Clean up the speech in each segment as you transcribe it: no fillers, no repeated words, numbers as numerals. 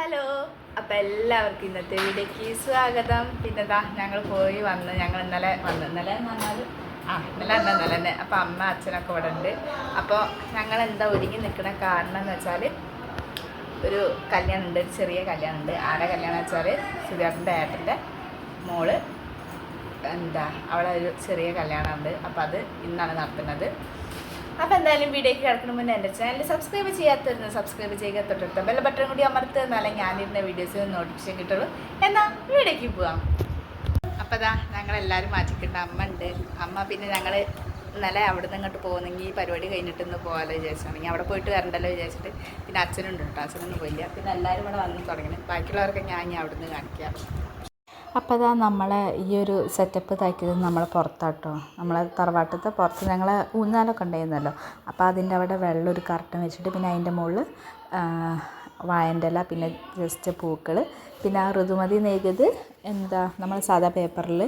Hello, അപ്പോൾ എല്ലാവർക്കും ഇന്നത്തെ വീഡിയോയ്ക്ക് സ്വാഗതം. പിന്നെതാ ഞങ്ങൾ പോയി വന്ന് ഞങ്ങൾ ഇന്നലെ എന്ന് പറഞ്ഞാൽ ഇന്നലെ തന്നെ. അപ്പോൾ അമ്മ അച്ഛനൊക്കെ ഇവിടെ ഉണ്ട്. അപ്പോൾ ഞങ്ങൾ എന്താ ഒരുങ്ങി നിൽക്കുന്ന കാരണം എന്ന് വെച്ചാൽ ഒരു കല്യാണം ഉണ്ട്, ഒരു ചെറിയ കല്യാണം ഉണ്ട്. ആരുടെ കല്യാണം വെച്ചാൽ സുധേട്ടൻ്റെ ഏട്ടൻ്റെ മോള് അവിടെ ഒരു ചെറിയ കല്യാണം ഉണ്ട്. അപ്പോൾ അത് ഇന്നാണ് നടത്തുന്നത്. അപ്പോൾ എന്തായാലും വീഡിയോയ്ക്ക് കിടക്കുന്ന മുന്നേ എൻ്റെ ചാനൽ സബ്സ്ക്രൈബ് ചെയ്യാത്തവരുന്ന് സബ്സ്ക്രൈബ് ചെയ്യുക, തൊട്ടടുത്ത ബെൽ ബട്ടൺ കൂടി അമർത്തുക, എന്നാലേ ഞാനിരുന്ന വീഡിയോസിന് നോട്ടിഫിക്കേഷൻ കിട്ടുള്ളൂ. എന്നാൽ വീഡിയോയ്ക്ക് പോവാം. അപ്പോൾ ഇതാ ഞങ്ങളെല്ലാവരും മാറ്റിക്കിട്ട അമ്മ ഉണ്ട്. അമ്മ പിന്നെ ഞങ്ങൾ ഇന്നലെ അവിടെ നിന്ന് ഇങ്ങോട്ട് പോകുന്നെങ്കിൽ ഈ പരിപാടി കഴിഞ്ഞിട്ട് ഇന്ന് പോകാമല്ലോ വിചാരിച്ചാണെങ്കിൽ അവിടെ പോയിട്ട് വരണ്ടല്ലോ വിചാരിച്ചിട്ട് പിന്നെ അച്ഛനുണ്ട് കേട്ടോ. അച്ഛനൊന്നും പോയില്ല. പിന്നെ എല്ലാവരും ഇവിടെ വന്ന് തുടങ്ങി. ബാക്കിയുള്ളവർക്ക് ഞാൻ അവിടെ നിന്ന് കാണിക്കാം. അപ്പോൾ അതാ നമ്മളെ ഈ ഒരു സെറ്റപ്പ് ഇതാക്കിയത് നമ്മളെ പുറത്താട്ടോ, നമ്മളെ തറവാട്ടത്തെ പുറത്ത് ഞങ്ങൾ ഊഞ്ഞാലൊക്കെ ഉണ്ടായിരുന്നല്ലോ. അപ്പോൾ അതിൻ്റെ അവിടെ വെള്ളം ഒരു കർട്ടൻ വെച്ചിട്ട് പിന്നെ അതിൻ്റെ മുകളിൽ വാഴൻ്റെ ഇല, പിന്നെ ജസ്റ്റ് പൂക്കൾ, പിന്നെ ആ ഋതുമതി നെയ്ത് നമ്മൾ സാധാ പേപ്പറിൽ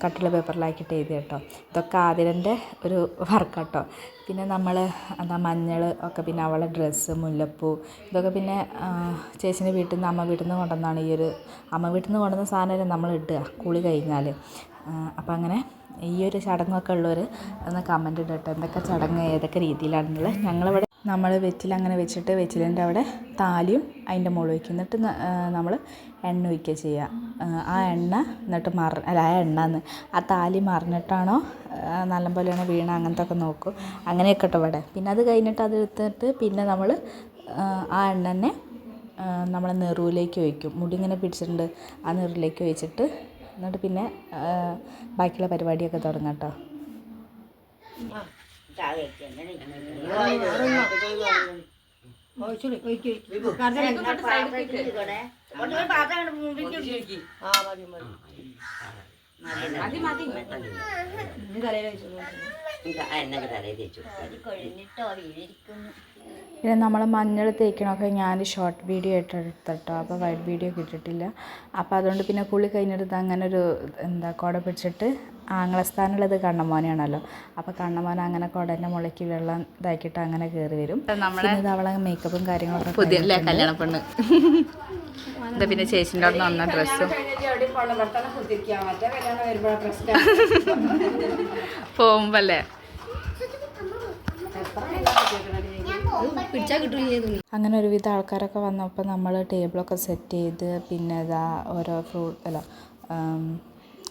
കട്ടില പേപ്പറിലാക്കിയിട്ട് എഴുതി കേട്ടോ. ഇതൊക്കെ ആതിരൻ്റെ ഒരു വർക്കാട്ടോ. പിന്നെ നമ്മൾ മഞ്ഞൾ ഒക്കെ, പിന്നെ അവളെ ഡ്രസ്സ്, മുല്ലപ്പൂ, ഇതൊക്കെ പിന്നെ ചേച്ചീൻ്റെ വീട്ടിൽ നിന്ന് അമ്മ വീട്ടിൽ നിന്ന് കൊണ്ടുവന്നാണ്. ഈ ഒരു അമ്മ വീട്ടിൽ നിന്ന് കൊണ്ടുവന്ന സാധനം നമ്മൾ ഇടുക കുളി കഴിഞ്ഞാൽ. അപ്പം അങ്ങനെ ഈ ഒരു ചടങ്ങൊക്കെ ഉള്ളവർ ഒന്ന് കമൻറ്റ് ഇടട്ടോ, എന്തൊക്കെ ചടങ്ങ് ഏതൊക്കെ രീതിയിലാണെന്നുള്ളത്. ഞങ്ങളിവിടെ നമ്മൾ വെറ്റിലങ്ങനെ വെച്ചിട്ട് വെറ്റിലിൻ്റെ അവിടെ താലിയും അതിൻ്റെ മുകളിൽ വയ്ക്കും. എന്നിട്ട് നമ്മൾ എണ്ണ ഒഴിക്കുക ചെയ്യുക. ആ എണ്ണ എന്നിട്ട് ആ താലി മറിഞ്ഞിട്ടാണോ നല്ലപോലെയാണോ വീണ അങ്ങനത്തെ ഒക്കെ നോക്കും. അങ്ങനെയൊക്കെ കേട്ടോ ഇവിടെ. പിന്നെ അത് കഴിഞ്ഞിട്ട് അത് എടുത്തിട്ട് പിന്നെ നമ്മൾ ആ എണ്ണ തന്നെ നമ്മൾ നെറുവിലേക്ക് ഒഴിക്കും. മുടി ഇങ്ങനെ പിടിച്ചിട്ടുണ്ട്, ആ നെറുവിലേക്ക് ഒഴിച്ചിട്ട് എന്നിട്ട് പിന്നെ ബാക്കിയുള്ള പരിപാടിയൊക്കെ തുടങ്ങാം കേട്ടോ. പിന്നെ നമ്മൾ മഞ്ഞൾ തേക്കണമൊക്കെ ഞാൻ ഷോർട്ട് വീഡിയോ ആയിട്ട് എടുത്തിട്ടോ. അപ്പോൾ വൈഡ് വീഡിയോ കിട്ടിയിട്ടില്ല. അപ്പോൾ അതുകൊണ്ട് പിന്നെ കുളി കഴിഞ്ഞിട്ട് അങ്ങനെ ഒരു കുട പിടിച്ചിട്ട് ആങ്ങളസ്ഥാനുള്ളത് കണ്ണമോനാണല്ലോ. അപ്പോൾ കണ്ണമോൻ അങ്ങനെ കുടേൻ്റെ മുളയ്ക്ക് വെള്ളം ഇതാക്കിയിട്ട് അങ്ങനെ കയറി വരും. ഇത് അവളെ മേക്കപ്പും കാര്യങ്ങളൊക്കെ പുതിയ കല്യാണ പെണ്ണ്. പിന്നെ ചേച്ചിൻ്റെ അവിടെ വന്ന ഡ്രസ്സും പോകുമ്പല്ലേ അങ്ങനെ ഒരുവിധ ആൾക്കാരൊക്കെ വന്നപ്പോൾ നമ്മൾ ടേബിളൊക്കെ സെറ്റ് ചെയ്ത് പിന്നെ ഓരോ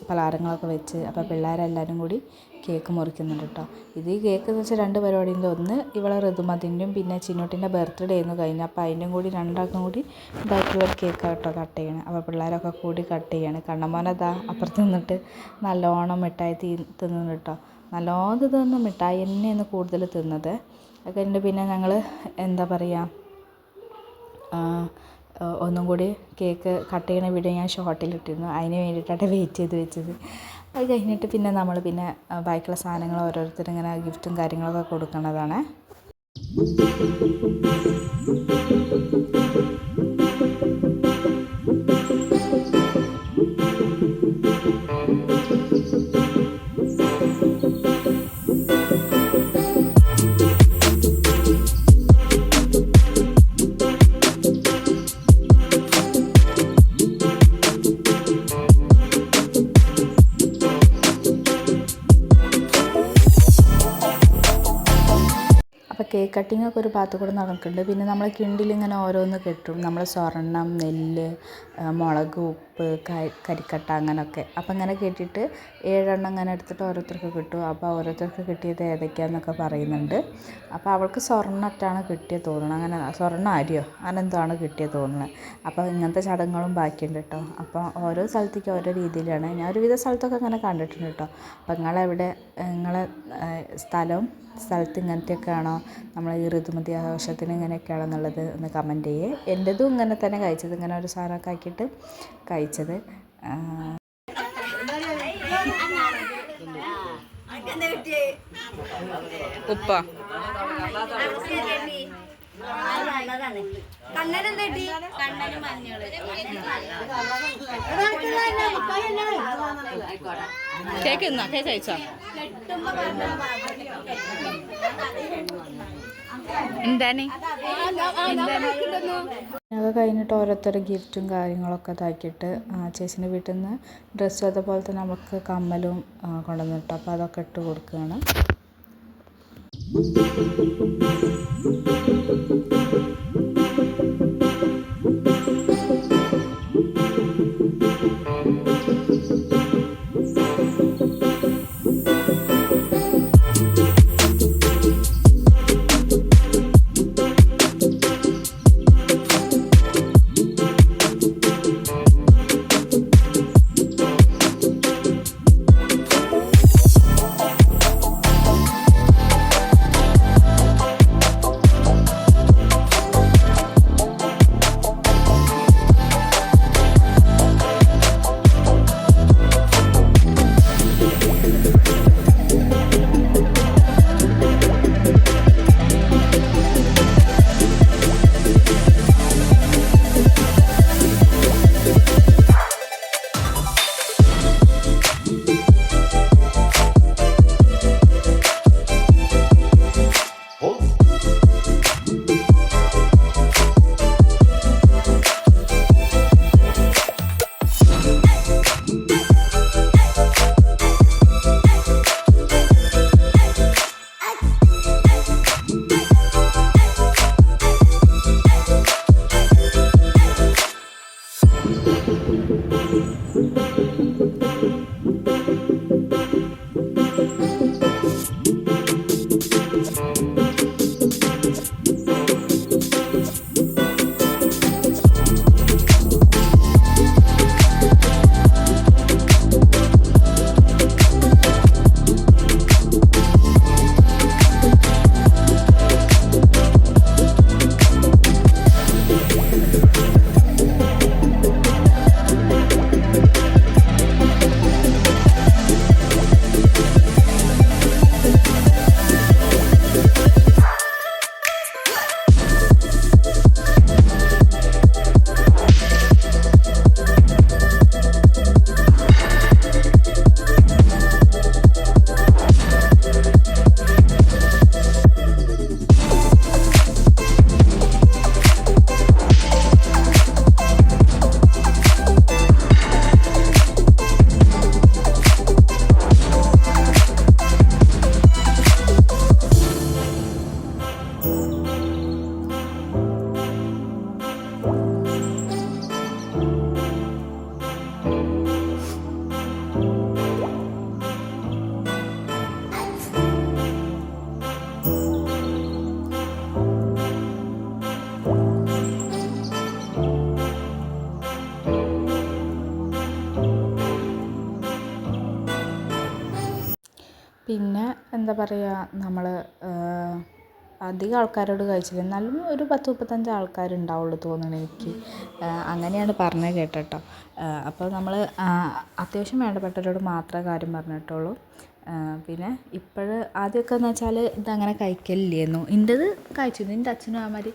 പലഹാരങ്ങളൊക്കെ വെച്ച് അപ്പോൾ പിള്ളേരെല്ലാവരും കൂടി കേക്ക് മുറിക്കുന്നുണ്ട് കേട്ടോ. ഇത് ഈ കേക്ക് എന്ന് വെച്ചാൽ 2 പരിപാടിയുണ്ട്. ഒന്ന് ഇവളെ ഋതുമതിൻ്റെയും പിന്നെ ചിന്നൂട്ടിൻ്റെ ബർത്ത്ഡേ ആയിരുന്നു കഴിഞ്ഞു. അപ്പോൾ അതിൻ്റെയും കൂടി രണ്ടാൾക്കും കൂടി ഇതായിട്ടുള്ളൊരു കേക്ക് കേട്ടോ കട്ട് ചെയ്യണം. അപ്പോൾ പിള്ളേരൊക്കെ കൂടി കട്ട് ചെയ്യണം. കണ്ണമോനതാ അപ്പുറത്ത് നിന്നിട്ട് നല്ലോണം മിഠായി തിന്നുന്നു കേട്ടോ. നല്ലോണം തിന്നു മിഠായി തന്നെയാണ് കൂടുതൽ തിന്നത്. അത് കഴിഞ്ഞിട്ട് പിന്നെ ഞങ്ങൾ ഒന്നും കൂടി കേക്ക് കട്ട് ചെയ്യണ വീഡിയോ ഞാൻ ഷോർട്ടിലിട്ടിരുന്നു. അതിന് വേണ്ടിയിട്ടാണ് വെയിറ്റ് ചെയ്ത് വെച്ചത്. അത് കഴിഞ്ഞിട്ട് പിന്നെ നമ്മൾ ബാക്കിയുള്ള സാധനങ്ങൾ ഓരോരുത്തരും ഇങ്ങനെ ഗിഫ്റ്റും കാര്യങ്ങളൊക്കെ കൊടുക്കുന്നതാണ്. കേക്ക് കട്ടിങ്ങൊക്കെ ഒരു ഭാഗത്ത് കൂടെ നടക്കുന്നുണ്ട്. പിന്നെ നമ്മൾ കിണ്ടിലിങ്ങനെ ഓരോന്ന് കെട്ടും. നമ്മൾ സ്വർണ്ണം, നെല്ല്, മുളക്, ഉപ്പ്, കരിക്കട്ട അങ്ങനെയൊക്കെ. അപ്പം ഇങ്ങനെ കെട്ടിയിട്ട് 7 എണ്ണം ഇങ്ങനെ എടുത്തിട്ട് ഓരോരുത്തർക്ക് കിട്ടും. അപ്പോൾ ഓരോരുത്തർക്ക് കിട്ടിയത് ഏതൊക്കെയാണെന്നൊക്കെ പറയുന്നുണ്ട്. അപ്പോൾ അവൾക്ക് സ്വർണ്ണറ്റാണ് കിട്ടിയത് തോന്നുന്നത്. അങ്ങനെ സ്വർണ്ണം അരിയോ അങ്ങനെന്തോആണ് കിട്ടിയത് തോന്നുന്നത്. അപ്പോൾ ഇങ്ങനത്തെ ചടങ്ങുകളും ബാക്കിയുണ്ട് കേട്ടോ. അപ്പോൾ ഓരോ സ്ഥലത്തേക്ക് ഓരോ രീതിയിലാണ്. ഞാൻ ഒരുവിധ സ്ഥലത്തൊക്കെ അങ്ങനെ കണ്ടിട്ടുണ്ട് കേട്ടോ. അപ്പോൾ നിങ്ങളെ സ്ഥലത്ത് ഇങ്ങനത്തെയൊക്കെ ആണോ, നമ്മൾ ഈ ഋതുമതി ആഘോഷത്തിന് ഇങ്ങനെയൊക്കെയാണോ എന്നുള്ളത് ഒന്ന് കമൻറ്റ് ചെയ്യേ. എൻ്റെതും ഇങ്ങനെ തന്നെ കഴിച്ചത്, ഇങ്ങനെ ഒരു സാധനമൊക്കെ ആക്കിയിട്ട് കഴിച്ചത്. ഉപ്പ കേക്ക് കേക്ക് കഴിച്ചോ? എന്താണ് ഞങ്ങൾ കഴിഞ്ഞിട്ട് ഓരോരുത്തർ ഗിഫ്റ്റും കാര്യങ്ങളൊക്കെ ഇതാക്കിയിട്ട് ചേച്ചീൻ്റെ വീട്ടിൽ നിന്ന് ഡ്രസ്സും അതുപോലെ തന്നെ നമുക്ക് കമ്മലും കൊണ്ടുവന്നിട്ട് അപ്പോൾ അതൊക്കെ ഇട്ട് കൊടുക്കുകയാണ്. പിന്നെ എന്താ പറയുക, നമ്മൾ അധികം ആൾക്കാരോട് കഴിച്ചില്ല, എന്നാലും ഒരു 10-35 ആൾക്കാരുണ്ടാവുള്ളൂ തോന്നുന്നു എനിക്ക്, അങ്ങനെയാണ് പറഞ്ഞത് കേട്ടോ. അപ്പോൾ നമ്മൾ അത്യാവശ്യം വേണ്ടപ്പെട്ടവരോട് മാത്രമേ കാര്യം പറഞ്ഞിട്ടുള്ളൂ. പിന്നെ ആദ്യമൊക്കെ എന്ന് വെച്ചാൽ ഇതങ്ങനെ കഴിക്കലില്ലായിരുന്നു. എൻ്റേത് കഴിച്ചിരുന്നു, എൻ്റെ അച്ഛനും അമ്മമാർ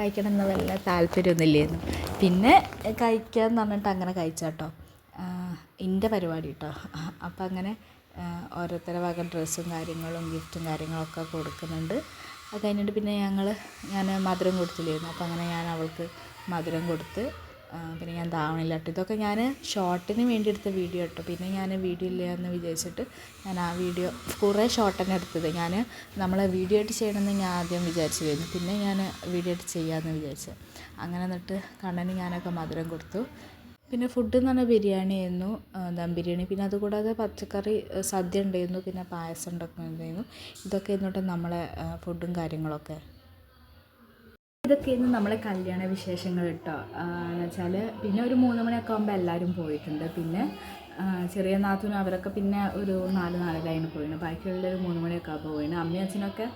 കഴിക്കണം എന്ന് വല്ല താല്പര്യമൊന്നും ഇല്ലായിരുന്നു. പിന്നെ കഴിക്കാമെന്ന് പറഞ്ഞിട്ട് അങ്ങനെ കഴിച്ചാട്ടോ, എൻ്റെ പരിപാടി കേട്ടോ. അപ്പം അങ്ങനെ ഓരോരുത്തരുടെ വക ഡ്രസ്സും കാര്യങ്ങളും ഗിഫ്റ്റും കാര്യങ്ങളൊക്കെ കൊടുക്കുന്നുണ്ട്. അത് കഴിഞ്ഞിട്ട് പിന്നെ ഞാൻ മധുരം കൊടുത്തില്ലായിരുന്നു, അപ്പോൾ അങ്ങനെ ഞാൻ അവൾക്ക് മധുരം കൊടുത്ത്. പിന്നെ ഞാൻ ധാവണില്ല കേട്ടോ, ഇതൊക്കെ ഞാൻ ഷോർട്ടിന് വേണ്ടി എടുത്ത വീഡിയോ കേട്ടോ. പിന്നെ ഞാൻ വീഡിയോ ഇല്ല എന്ന് വിചാരിച്ചിട്ട് ഞാൻ ആ വീഡിയോ കുറേ ഷോർട്ട് തന്നെ എടുത്തത്. നമ്മൾ വീഡിയോ ആയിട്ട് ചെയ്യണമെന്ന് ഞാൻ ആദ്യം വിചാരിച്ചിരുന്നു, പിന്നെ ഞാൻ വീഡിയോ ആയിട്ട് ചെയ്യാമെന്ന് വിചാരിച്ചു. അങ്ങനെ എന്നിട്ട് കണ്ണന് ഞാനൊക്കെ മധുരം കൊടുത്തു. പിന്നെ ഫുഡ് എന്ന് പറഞ്ഞാൽ ബിരിയാണി ആയിരുന്നു, ദം ബിരിയാണി. പിന്നെ അതുകൂടാതെ പച്ചക്കറി സദ്യ ഉണ്ടായിരുന്നു, പിന്നെ പായസം ഉണ്ടാക്കുന്നുണ്ടായിരുന്നു. ഇതൊക്കെ എന്നിട്ട് നമ്മളെ ഫുഡും കാര്യങ്ങളൊക്കെ. ഇതൊക്കെയായിരുന്നു നമ്മളെ കല്യാണ വിശേഷങ്ങൾ കേട്ടോ. എന്ന് വെച്ചാൽ പിന്നെ ഒരു 3 മണിയൊക്കെ ആകുമ്പോൾ എല്ലാവരും പോയിട്ടുണ്ട്. പിന്നെ ചെറിയ നാത്തൂനും അവരൊക്കെ പിന്നെ ഒരു 4-4:30 പോയിന്. ബാക്കിയുള്ളൊരു 3 മണിയൊക്കെ ആകുമ്പോൾ പോയിന്. അമ്മയും അച്ഛനൊക്കെ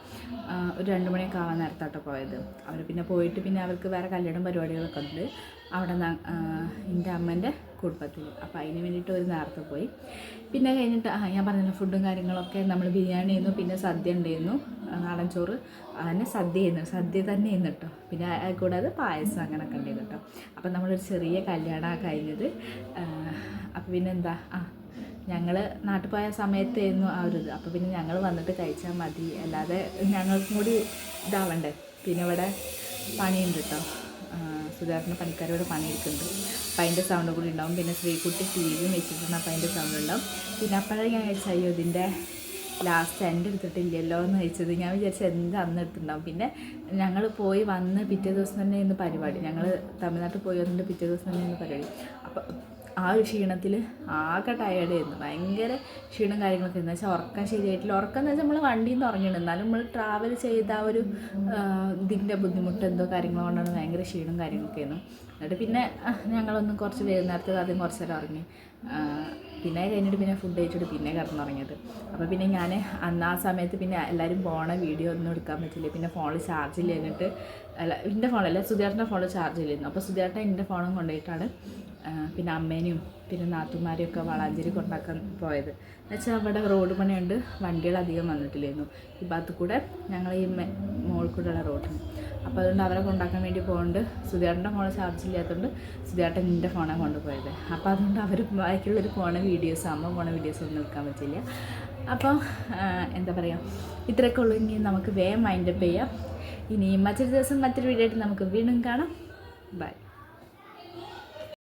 ഒരു 2 മണിയൊക്കെ ആവാൻ നേരത്തോട്ട് പോയത്. അവർ പിന്നെ പോയിട്ട് പിന്നെ അവർക്ക് വേറെ കല്യാണം പരിപാടികളൊക്കെ ഉണ്ട് അവിടെ എൻ്റെ അമ്മേൻ്റെ കുടുംബത്തിൽ. അപ്പോൾ അതിന് വേണ്ടിയിട്ട് ഒരു നേരത്തെ പോയി. പിന്നെ കഴിഞ്ഞിട്ട് ഞാൻ പറഞ്ഞില്ല, ഫുഡും കാര്യങ്ങളൊക്കെ നമ്മൾ ബിരിയാണി ആയിരുന്നു, പിന്നെ സദ്യ ഉണ്ടായിരുന്നു, നാടൻ ചോറ്, അങ്ങനെ സദ്യ തന്നെ ആയിരുന്നു കേട്ടോ. പിന്നെ കൂടാതെ പായസം അങ്ങനെയൊക്കെ ഉണ്ടായിരുന്നു കേട്ടോ. അപ്പം നമ്മളൊരു ചെറിയ കല്യാണമാണ് കഴിഞ്ഞത്. അപ്പോൾ പിന്നെ എന്താ ഞങ്ങൾ നാട്ടിൽ പോയ സമയത്തായിരുന്നു ആ ഒരു ഇത്. അപ്പോൾ പിന്നെ ഞങ്ങൾ വന്നിട്ട് കഴിച്ചാൽ മതി, അല്ലാതെ ഞങ്ങൾക്കും കൂടി ഇതാവണ്ടേ. പിന്നെ ഇവിടെ പണിയുണ്ട് കേട്ടോ, സുധാകരൻ്റെ പണിക്കാരോട് പണിയെടുക്കുന്നുണ്ട്. അപ്പം അതിൻ്റെ സൗണ്ട് കൂടി ഉണ്ടാവും. പിന്നെ ശ്രീകുട്ടി ടി വി വെച്ചിട്ടുണ്ട്, അപ്പം അതിൻ്റെ സൗണ്ട് ഉണ്ടാവും. പിന്നെ അപ്പോഴേ ഞാൻ കഴിച്ച അയ്യോ ഇതിൻ്റെ ലാസ്റ്റ് എൻ്റെ എടുത്തിട്ടില്ലല്ലോ എന്ന് ചോദിച്ചത്. ഞാൻ വിചാരിച്ചത് എന്ത് അന്ന് എടുത്തിട്ടുണ്ടാവും. പിന്നെ ഞങ്ങൾ പോയി വന്ന് പിറ്റേ ദിവസം തന്നെ ഇന്ന് പരിപാടി, ഞങ്ങൾ തമിഴ്നാട്ടിൽ പോയി വന്നിട്ട് പിറ്റേ ദിവസം തന്നെ ഇന്ന് പരിപാടി. അപ്പോൾ ആ ഒരു ക്ഷീണത്തിൽ ആകെ ടയേർഡായിരുന്നു, ഭയങ്കര ക്ഷീണം കാര്യങ്ങളൊക്കെ. എന്ന് വെച്ചാൽ ഉറക്കം ശരിയായിട്ടില്ല. ഉറക്കം എന്ന് വെച്ചാൽ നമ്മൾ വണ്ടിയിൽ നിന്ന് ഉറങ്ങിയിട്ടുണ്ട്, എന്നാലും നമ്മൾ ട്രാവൽ ചെയ്ത ആ ഒരു ഇതിൻ്റെ ബുദ്ധിമുട്ട് എന്തോ കാര്യങ്ങൾ കൊണ്ടാണ് ഭയങ്കര ക്ഷീണം കാര്യങ്ങളൊക്കെ ആയിരുന്നു. എന്നിട്ട് പിന്നെ ഞങ്ങളൊന്ന് കുറച്ച് വൈകുന്നേരത്ത് ആദ്യം കുറച്ച് നേരം ഉറങ്ങി. പിന്നെ കഴിഞ്ഞിട്ട് പിന്നെ ഫുഡ് കഴിച്ചിട്ട് പിന്നെ കിടന്നുറങ്ങിയത്. അപ്പോൾ പിന്നെ ഞാൻ അന്ന് ആ സമയത്ത് പിന്നെ എല്ലാവരും പോണ വീഡിയോ ഒന്നും എടുക്കാൻ പറ്റില്ല. പിന്നെ ഫോണിൽ ചാർജ് ഇല്ല, എന്നിട്ട് അല്ല എൻ്റെ ഫോണല്ല സുധേട്ടൻ്റെ ഫോണിൽ ചാർജ് ഇല്ലായിരുന്നു. അപ്പോൾ സുധേട്ടൻ എൻ്റെ ഫോണും കൊണ്ടുപോയിട്ടാണ് പിന്നെ അമ്മേനെയും പിന്നെ നാത്തുമാരെയും ഒക്കെ വളാഞ്ചേരി കൊണ്ടാക്കാൻ പോയത്. എന്നുവെച്ചാൽ അവിടെ റോഡ് പണിയുണ്ട്, വണ്ടികൾ അധികം വന്നിട്ടില്ലായിരുന്നു ഈ ഭാഗത്ത് കൂടെ, ഞങ്ങൾ ഈ മോൾ കൂടെയുള്ള റോഡിന്. അപ്പോൾ അതുകൊണ്ട് അവരെ കൊണ്ടാക്കാൻ വേണ്ടി പോകുന്നുണ്ട്. സുധേട്ടൻ്റെ ഫോൺ ചാർജ് ഇല്ലാത്തതുകൊണ്ട് സുധേട്ടൻ എൻ്റെ ഫോണാണ് കൊണ്ടുപോയത്. അപ്പോൾ അതുകൊണ്ട് അവർ ബാക്കിയുള്ളൊരു പോണ വീഡിയോസ്, അമ്മ പോണ വീഡിയോസ് ഒന്നും എടുക്കാൻ പറ്റില്ല. അപ്പോൾ എന്താ പറയുക, ഇത്രയൊക്കെ ഉള്ളൂ. ഇനി നമുക്ക് വേഗം മൈൻഡപ്പ് ചെയ്യാം. ഇനി മറ്റൊരു ദിവസം മറ്റൊരു വീഡിയോ ആയിട്ട് നമുക്ക് വീണ്ടും കാണാം. ബൈ.